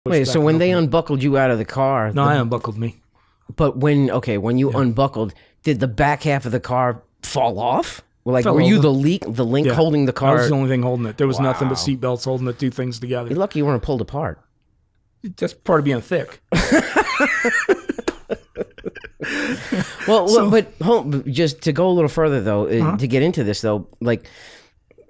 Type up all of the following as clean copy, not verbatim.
Wait, so when they unbuckled you out of the car... No, I unbuckled me. But when you unbuckled, did the back half of the car fall off? Like, were you the link holding the car? I was the only thing holding it. There was nothing but seat belts holding the two things together. You're lucky you weren't pulled apart. That's part of being thick. Well, but just to go a little further, though, to get into this, though, like,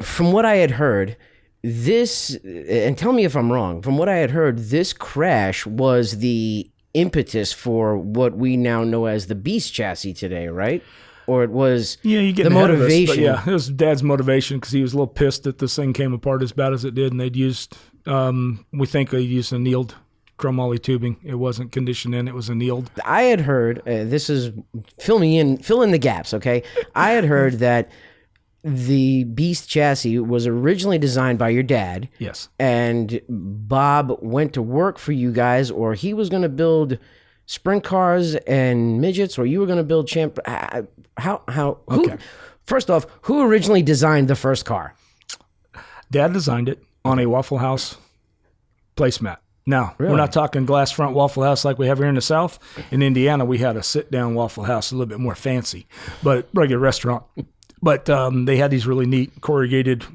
from what I had heard, this, and tell me if I'm wrong, from what I had heard, this crash was the impetus for what we now know as the Beast chassis today, right? Or it was the motivation. It was Dad's motivation because he was a little pissed that this thing came apart as bad as it did, and they'd used, we think they used annealed chromoly tubing. It wasn't conditioned in, it was annealed. I had heard, this is, fill in the gaps, okay? I had heard that the Beast chassis was originally designed by your dad. Yes. And Bob went to work for you guys, or he was going to build sprint cars and midgets, or you were going to build First off, who originally designed the first car? Dad designed it on a Waffle House placemat. Now, We're not talking glass front Waffle House like we have here in the South. In Indiana, we had a sit-down Waffle House, a little bit more fancy, but regular restaurant. But they had these really neat corrugated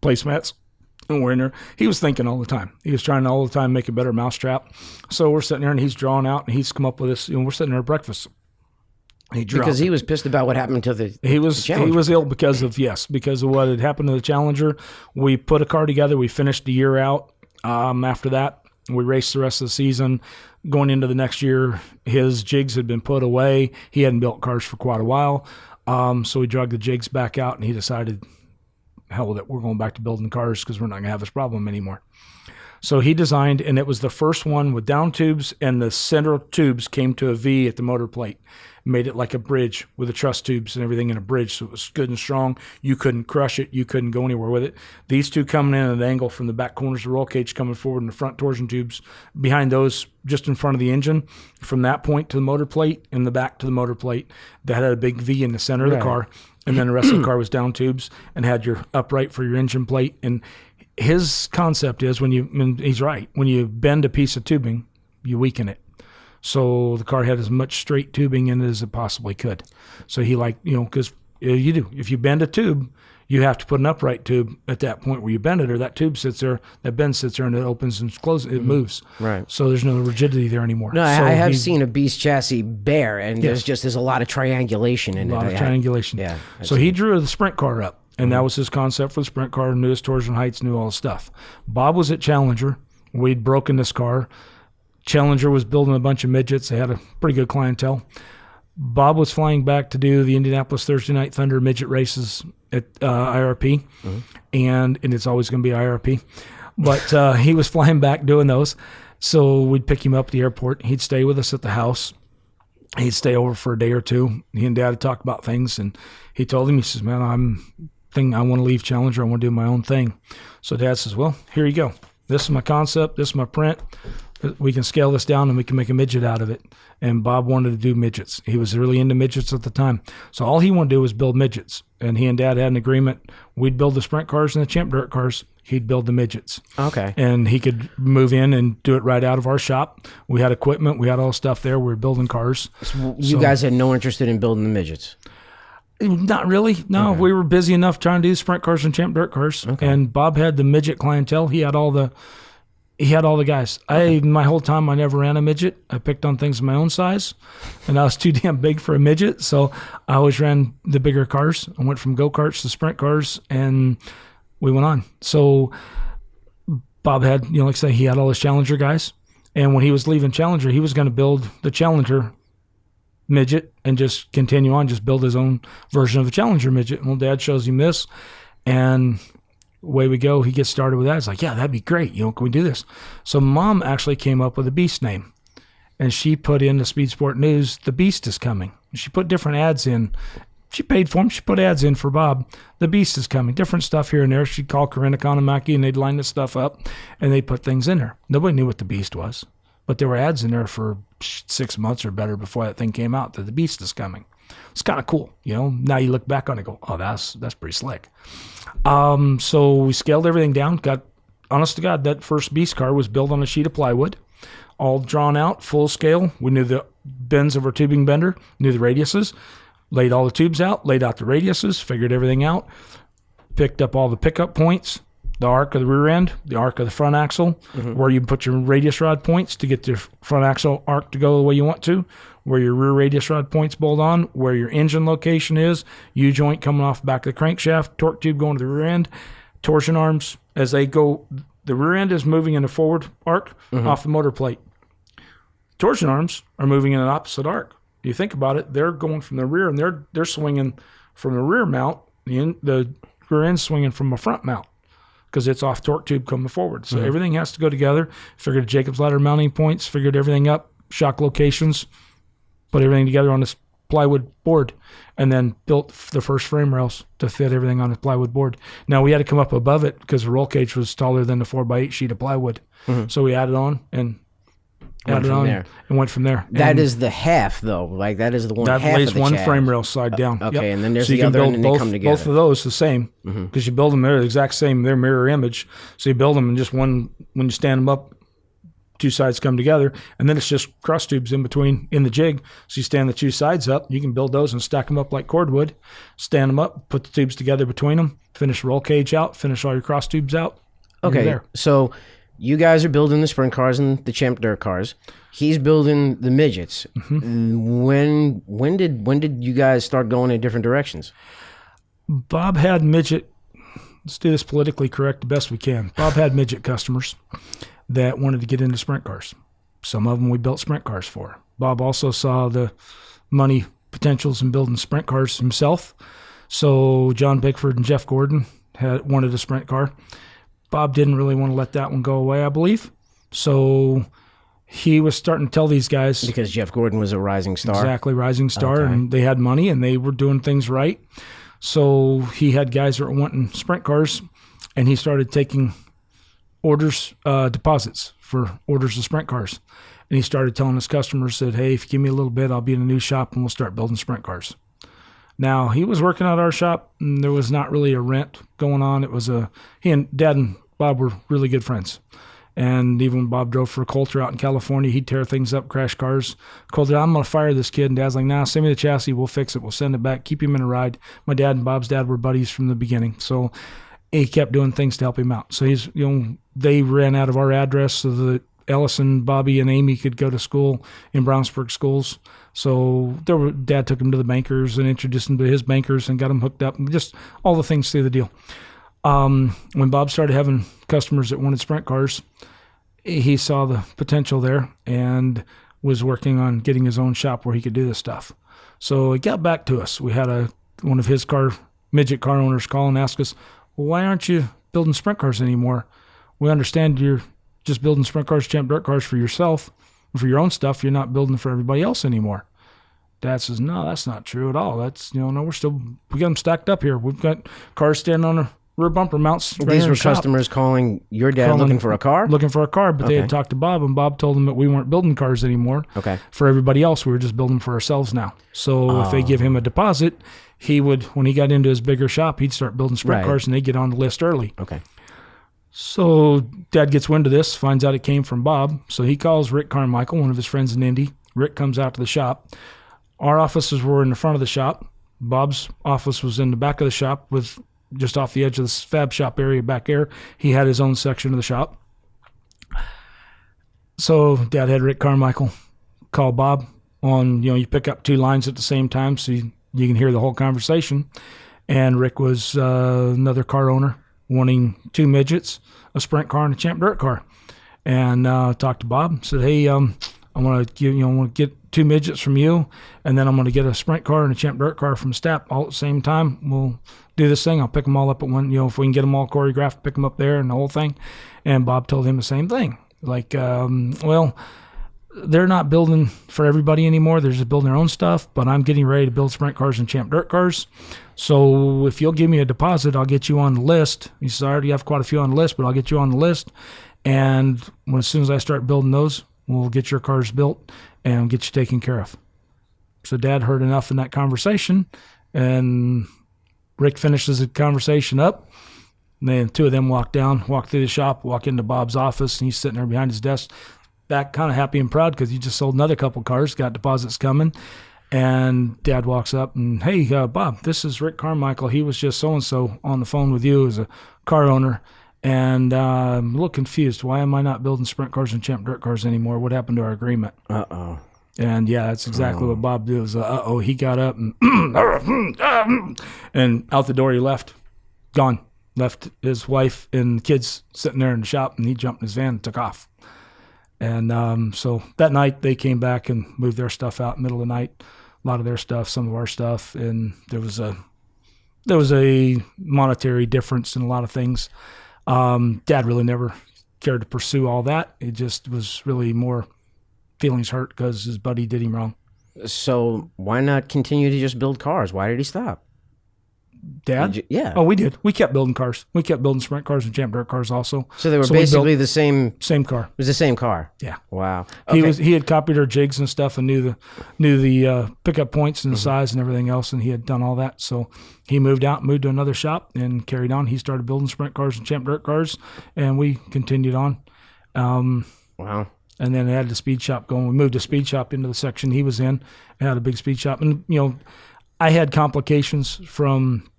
placemats, and we're in there. He was thinking all the time. He was trying all the time to make a better mousetrap. So we're sitting there, and he's drawing out, and he's come up with this. We're sitting there at breakfast. Because he was pissed about what happened to the Challenger. He was ill because of what had happened to the Challenger. We put a car together. We finished the year out. After that, we raced the rest of the season. Going into the next year, his jigs had been put away. He hadn't built cars for quite a while. So we dragged the jigs back out, and he decided, hell with it, we're going back to building cars because we're not going to have this problem anymore. So he designed, and it was the first one with down tubes, and the center tubes came to a V at the motor plate. Made it like a bridge with the truss tubes and everything in a bridge, so it was good and strong. You couldn't crush it. You couldn't go anywhere with it. These two coming in at an angle from the back corners of the roll cage coming forward, and the front torsion tubes behind those just in front of the engine. From that point to the motor plate and the back to the motor plate, that had a big V in the center of the car, and then the rest of the car was down tubes and had your upright for your engine plate. And his concept is and he's right, when you bend a piece of tubing, you weaken it. So the car had as much straight tubing in it as it possibly could. So he because you do. If you bend a tube, you have to put an upright tube at that point where you bend it, or that tube sits there, that bend sits there, and it opens and closes. It moves. Right. So there's no rigidity there anymore. No, I have seen a Beast chassis bare, and there's a lot of triangulation in it. A lot of triangulation. Yeah. So he drew the sprint car up, and that was his concept for the sprint car, knew his torsion heights, knew all the stuff. Bob was at Challenger. We'd broken this car. Challenger was building a bunch of midgets. They had a pretty good clientele. Bob was flying back to do the Indianapolis Thursday Night Thunder midget races at IRP, and it's always going to be IRP. But he was flying back doing those. So we'd pick him up at the airport. He'd stay with us at the house. He'd stay over for a day or two. He and Dad would talk about things, and he told him, he says, man, I want to leave Challenger. I want to do my own thing. So Dad says, well, here you go. This is my concept. This is my print. We can scale this down and we can make a midget out of it. And Bob wanted to do midgets. He was really into midgets at the time. So all he wanted to do was build midgets. And he and Dad had an agreement. We'd build the sprint cars and the champ dirt cars. He'd build the midgets. Okay. And he could move in and do it right out of our shop. We had equipment. We had all stuff there. We were building cars. So you guys had no interest in building the midgets? Not really. No, we were busy enough trying to do sprint cars and champ dirt cars. Okay. And Bob had the midget clientele. He had all the guys. My whole time I never ran a midget. I picked on things my own size, and I was too damn big for a midget. So I always ran the bigger cars. I went from go-karts to sprint cars, and we went on. So Bob had, like I say, he had all his Challenger guys. And when he was leaving Challenger, he was going to build the Challenger midget and just continue on, just build his own version of the Challenger midget. Well, Dad shows him this, and away we go. He gets started with that. It's like, yeah, that'd be great. Can we do this? So Mom actually came up with a Beast name, and she put in the Speed Sport News, the Beast is coming. She put different ads in. She paid for them. She put ads in for Bob. The Beast is coming. Different stuff here and there. She'd call Corinna Kanamaki, and they'd line this stuff up, and they'd put things in there. Nobody knew what the Beast was, but there were ads in there for 6 months or better before that thing came out that the Beast is coming. It's kind of cool. Now you look back on it and go, oh, that's pretty slick. So we scaled everything down, got honest to God, that first Beast car was built on a sheet of plywood, all drawn out, full scale. We knew the bends of our tubing bender, knew the radiuses, laid all the tubes out, laid out the radiuses, figured everything out, picked up all the pickup points, the arc of the rear end, the arc of the front axle, where you put your radius rod points to get your front axle arc to go the way you want to, where your rear radius rod points bolt on, where your engine location is, U-joint coming off the back of the crankshaft, torque tube going to the rear end, torsion arms as they go. The rear end is moving in a forward arc off the motor plate. Torsion arms are moving in an opposite arc. You think about it, they're going from the rear, and they're swinging from the rear mount, the rear end swinging from a front mount because it's off torque tube coming forward. So everything has to go together. Figured Jacob's ladder mounting points, figured everything up, shock locations, put everything together on this plywood board, and then built the first frame rails to fit everything on the plywood board. Now, we had to come up above it because the roll cage was taller than the 4x8 sheet of plywood. So we added on and went from there. That is the half, though. Like, that is the one that half lays of the one shaft. frame rail slide down. Okay, and then there's so the you can other, build and then they come together. both of those the same because you build them, they're the exact same, they're mirror image. So you build them and just one, when you stand them up, two sides come together, and then it's just cross tubes in between in the jig. So you stand the two sides up, you can build those and stack them up like cordwood, stand them up, put the tubes together between them, finish roll cage out, finish all your cross tubes out. Okay, so you guys are building the sprint cars and the Champ dirt cars. He's building the midgets. When did you guys start going in different directions? Bob had midget, let's do this politically correct the best we can. Bob had midget customers that wanted to get into sprint cars. Some of them we built sprint cars for. Bob also saw the money potentials in building sprint cars himself. So John Bickford and Jeff Gordon wanted a sprint car. Bob didn't really want to let that one go away, I believe. So he was starting to tell these guys. Because Jeff Gordon was a rising star. Exactly, rising star. Okay. And they had money and they were doing things right. So he had guys that were wanting sprint cars, and he started taking orders, deposits for orders of sprint cars. And he started telling his customers that, hey, if you give me a little bit, I'll be in a new shop and we'll start building sprint cars. Now, he was working at our shop, and there was not really a rent going on. It was he and Dad and Bob were really good friends. And even when Bob drove for Coulter out in California, he'd tear things up, crash cars. Coulter, I'm going to fire this kid. And Dad's like, nah, send me the chassis. We'll fix it. We'll send it back. Keep him in a ride. My dad and Bob's dad were buddies from the beginning. So he kept doing things to help him out. So they ran out of our address so that Ellison, Bobby, and Amy could go to school in Brownsburg schools. So Dad took him to the bankers and introduced him to his bankers and got him hooked up, and just all the things through the deal. When Bob started having customers that wanted sprint cars, he saw the potential there and was working on getting his own shop where he could do this stuff. So he got back to us. We had one of his midget car owners call and ask us, well, why aren't you building sprint cars anymore? We understand you're just building sprint cars, Champ dirt cars for yourself, for your own stuff. You're not building for everybody else anymore. Dad says, no, that's not true at all. That's, no, we got them stacked up here. We've got cars standing on a rear bumper mounts. Right. These were customers calling your dad looking for a car? Looking for a car, but they had talked to Bob, and Bob told them that we weren't building cars anymore. Okay. For everybody else, we were just building for ourselves now. So if they give him a deposit, he would, when he got into his bigger shop, he'd start building sprint cars, and they'd get on the list early. Okay. So Dad gets wind of this, finds out it came from Bob. So he calls Rick Carmichael, one of his friends in Indy. Rick comes out to the shop. Our offices were in the front of the shop. Bob's office was in the back of the shop with just off the edge of the fab shop area back there. He had his own section of the shop. So Dad had Rick Carmichael call Bob on, you pick up two lines at the same time so you can hear the whole conversation. And Rick was another car owner wanting two midgets, a sprint car, and a Champ dirt car. And talked to Bob, said, hey, I want to get two midgets from you, and then I'm going to get a sprint car and a Champ dirt car from Stapp all at the same time. We'll do this thing. I'll pick them all up at one, if we can get them all choreographed, pick them up there and the whole thing. And Bob told him the same thing. Like, well, they're not building for everybody anymore. They're just building their own stuff, but I'm getting ready to build sprint cars and Champ dirt cars. So if you'll give me a deposit, I'll get you on the list. He said, I already have quite a few on the list, but I'll get you on the list. And as soon as I start building those, we'll get your cars built and get you taken care of. So Dad heard enough in that conversation, and Rick finishes the conversation up, And then two of them walk through the shop, walk into Bob's office, and he's sitting there behind his desk, back kind of happy and proud because he just sold another couple cars, got deposits coming. And Dad walks up and, hey, Bob, this is Rick Carmichael. He was just so-and-so on the phone with you as a car owner. And I'm a little confused. Why am I not building sprint cars and champ dirt cars anymore? What happened to our agreement? Uh-oh. And, yeah, that's exactly what Bob did. Was, he got up and and out the door he left. Gone. Left his wife and kids sitting there in the shop, and he jumped in his van and took off. And so that night they came back and moved their stuff out in the middle of the night, a lot of their stuff, some of our stuff, and there was a monetary difference in a lot of things. Dad really never cared to pursue all that. It just was really more feelings hurt because his buddy did him wrong. So why not continue to just build cars? Why did he stop? Dad? Yeah. Oh, we did. We kept building cars. We kept building sprint cars and champ dirt cars also. So they were basically the same car. It was the same car. Yeah. Wow. Okay. He had copied our jigs and stuff and knew the pickup points and the size and everything else, and he had done all that. So he moved out, moved to another shop, and carried on. He started building sprint cars and champ dirt cars, and we continued on. Wow. And then had the speed shop going. We moved the speed shop into the section he was in and had a big speed shop. And, I had complications from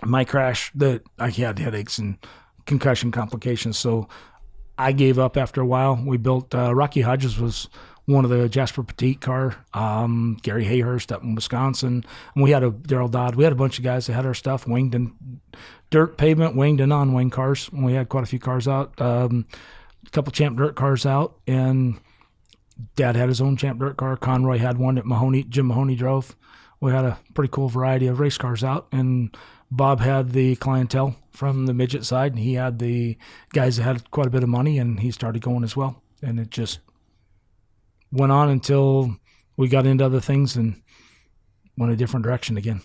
my crash that I had headaches and concussion complications. So I gave up after a while. We built Rocky Hodges was one of the Jasper Petit car, Gary Hayhurst up in Wisconsin. And we had a Daryl Dodd. We had a bunch of guys that had our stuff winged and dirt, pavement, winged and non-winged cars. And we had quite a few cars out, a couple champ dirt cars out. And Dad had his own champ dirt car. Conroy had one that Jim Mahoney drove. We had a pretty cool variety of race cars out, and Bob had the clientele from the midget side, and he had the guys that had quite a bit of money, and he started going as well. And it just went on until we got into other things and went a different direction again.